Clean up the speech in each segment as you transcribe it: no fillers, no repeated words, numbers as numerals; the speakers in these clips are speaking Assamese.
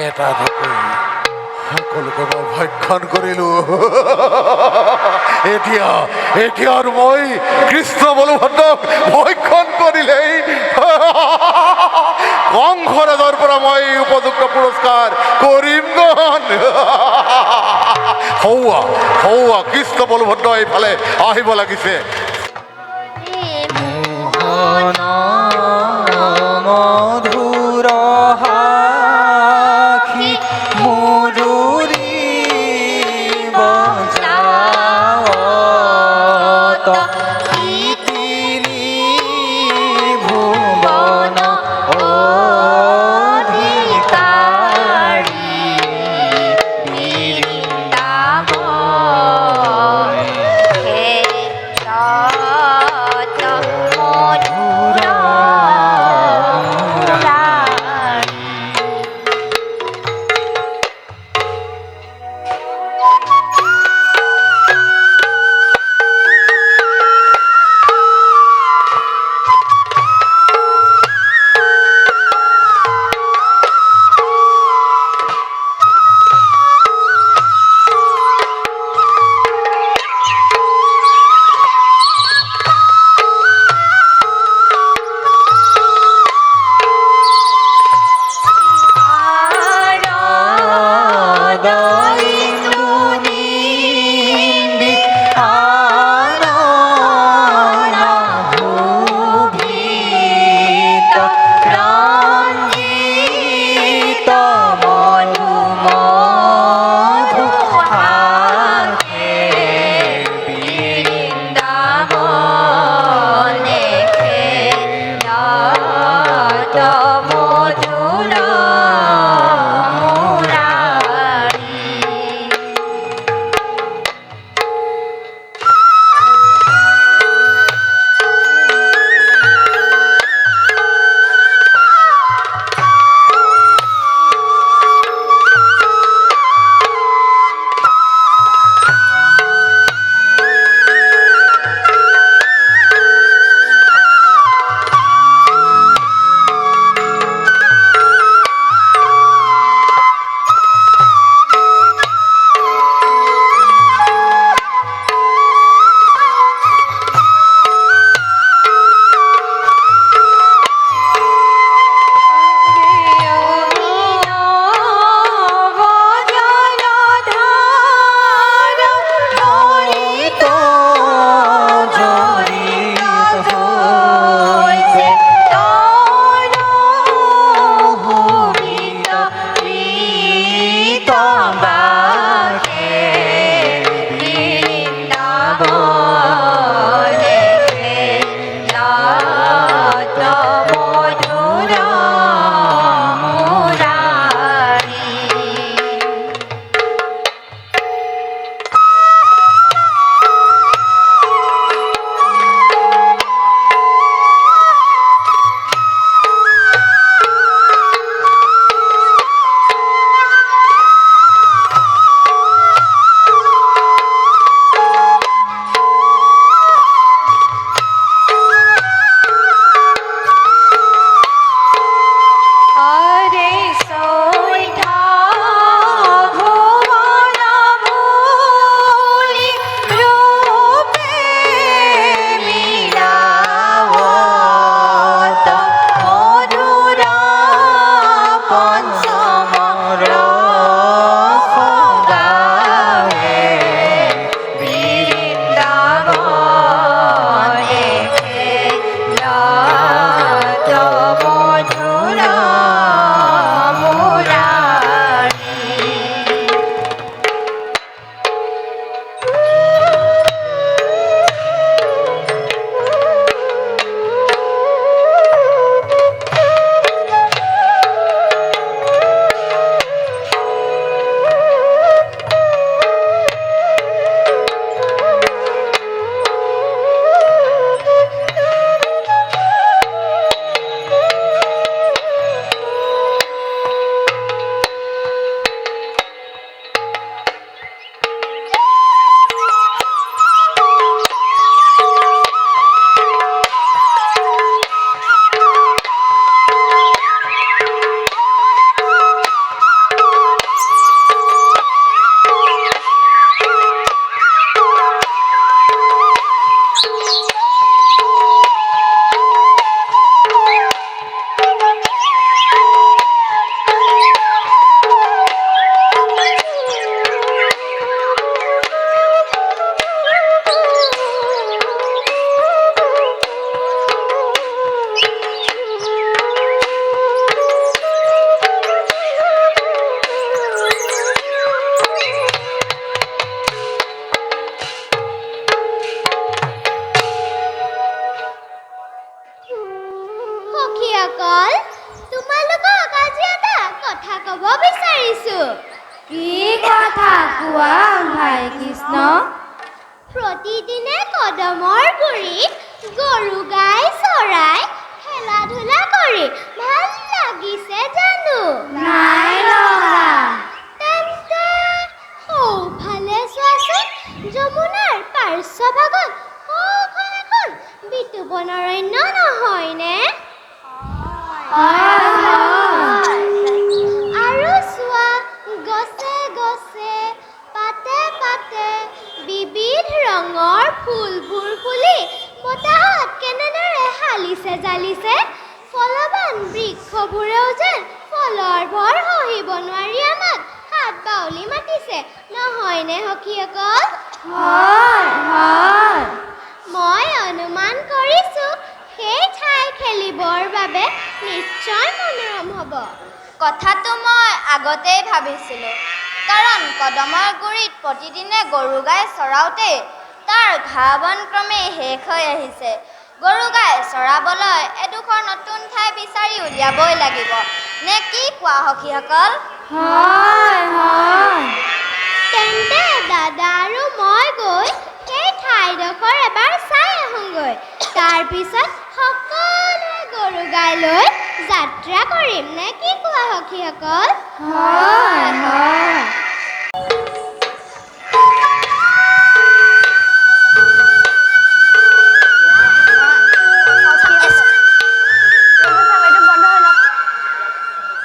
এটা দেখে সকলকে মই ভক্ষণ কৰিলো। এতিয়া আৰু মই কৃষ্ণ বলভদ্ৰক ভক্ষণ কৰিলেই কংসৰাজৰ পৰা মই উপযুক্ত পুৰস্কাৰ কৰিম গণ। হৌৱা কৃষ্ণ বলভদ্ৰ এইফালে আহিব লাগিছে। মধুৰ হাখি মধুৰী বজাওত ইতিনি ভুবন অধিকাৰী বৃন্দাবন হে মধুৰ হ'ব বিচাৰিছো। কি কথা কোৱা ভাই কৃষ্ণ? প্ৰতিদিনে কদমৰ গুৰিত গৰু গাই চৰাই খেলা ধূলা কৰি ভাল লাগিছে জানো? নাই লগা। তেন্তে সৌফালে চোৱাচোন, যমুনাৰ পাৰ্শ্বভাগত সৌখন এখন বিতুপন অৰণ্য নহয়নে? আৰু চোৱা, গছে গছে পাতে পাতে বিবিধ ৰঙৰ ফুলবোৰ ফুলি বতাহত কেনেদৰে হালিছে জালিছে। ফলৱান বৃক্ষবোৰেও যেন ফলৰ ভৰ সহিব নোৱাৰি আমাক হাত বাউলি মাতিছে নহয়নে সখীসকল? হয় হয়। মই অনুমান কৰিছো সেই ঠাই খেলিবৰ বাবে নিশ্চয় মনোৰম হ'ব। কথাটো মই আগতেই ভাবিছিলোঁ, কাৰণ কদমৰ গুৰিত প্ৰতিদিনে গৰু গাই চৰাওঁতে তাৰ ঘাঁহ বন ক্ৰমেই শেষ হৈ আহিছে। গৰু গাই চৰাবলৈ এডোখৰ নতুন ঠাই বিচাৰি উলিয়াবই লাগিব, নে কি কোৱা সখীসকল? হয় হয়। তেন্তে দাদা আৰু মই গৈ সেই ঠাইডোখৰ এবাৰ চাই আহোঁগৈ। তাৰপিছত সকলোৱে গৰু গাই লৈ যাত্ৰা কৰিম, নে কি কোৱা সখীসকল? হয় হয়।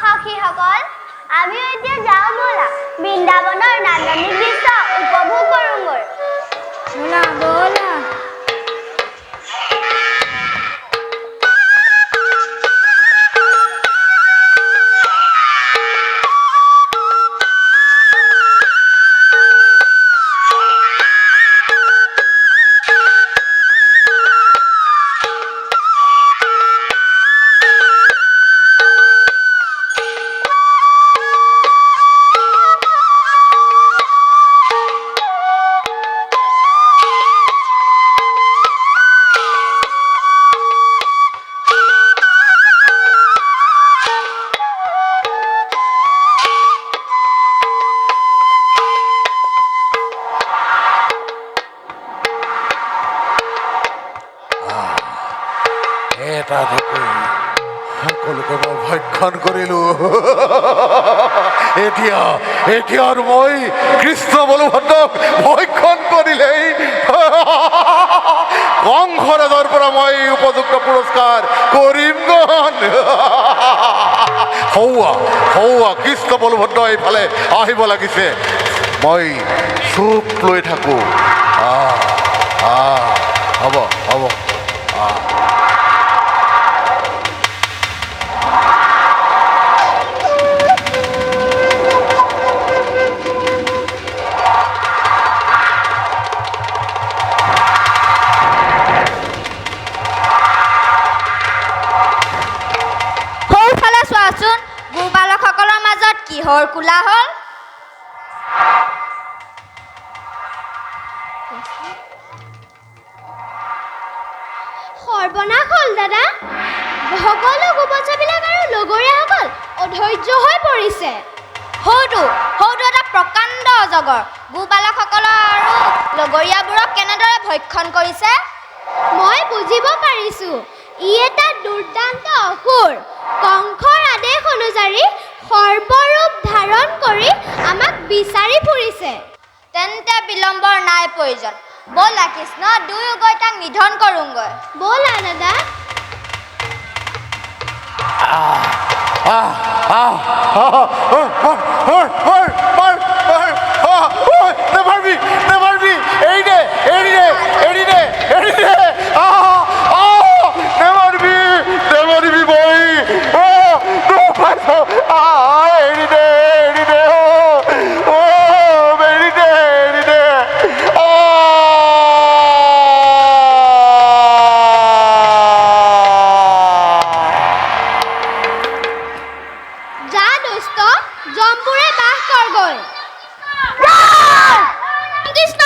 সখীসকল, আমিও এতিয়া যাওঁ ব'লা, বৃন্দাবনৰ নান্দনিক দৃশ্য উপভোগ কৰোঁগৈ। ব'লা ব'লা। এটা ঢুকুৰ সকলোকে মই ভক্ষণ কৰিলো। এতিয়া এতিয়া আৰু মই কৃষ্ণ বলভদ্ৰক ভক্ষণ কৰিলেই কংসৰাজৰ পৰা মই উপযুক্ত পুৰস্কাৰ কৰিম গণ। হৌৱা হৌৱা কৃষ্ণ বলভদ্ৰ এইফালে আহিব লাগিছে, মই চুপ লৈ থাকো। হ'ব হ'ব। সৌফালে চোৱাচোন, গোপালকসকলৰ মাজত কিহৰ কোলাহল? সৰ্বনাশ হ'ল দাদা, সকলো গোপচাবিলাক আৰু লগৰীয়াসকল অধৈৰ্য হৈ পৰিছে। সৌটো এটা প্ৰকাণ্ড অজগৰ গোপালকসকলৰ আৰু লগৰীয়াবোৰক কেনেদৰে ভক্ষণ কৰিছে? মই বুজিব পাৰিছো, ই এটা দুৰ্দান্ত অসুৰ। কংসৰ আদেশ অনুযায়ী সৰ্বৰূপ ধাৰণ কৰি আমাক বিচাৰি ফুৰিছে। তেন্তে বিলম্বৰ নাই প্ৰয়োজন, ব'লা কৃষ্ণ দুয়ো গৈ তাক নিধন কৰোঁগৈ। ব'লা দাদা। নেভাৰবি নেভাৰবি, এৰি দে এৰি দে এৰি দে এৰি দে, নেভাৰবি নেভাৰবি বই, এৰি দে এৰি দে, এৰি দে এৰি দে। যা দুষ্ট, জমপুৰে বাস কৰগৈ। কৃষ্ণ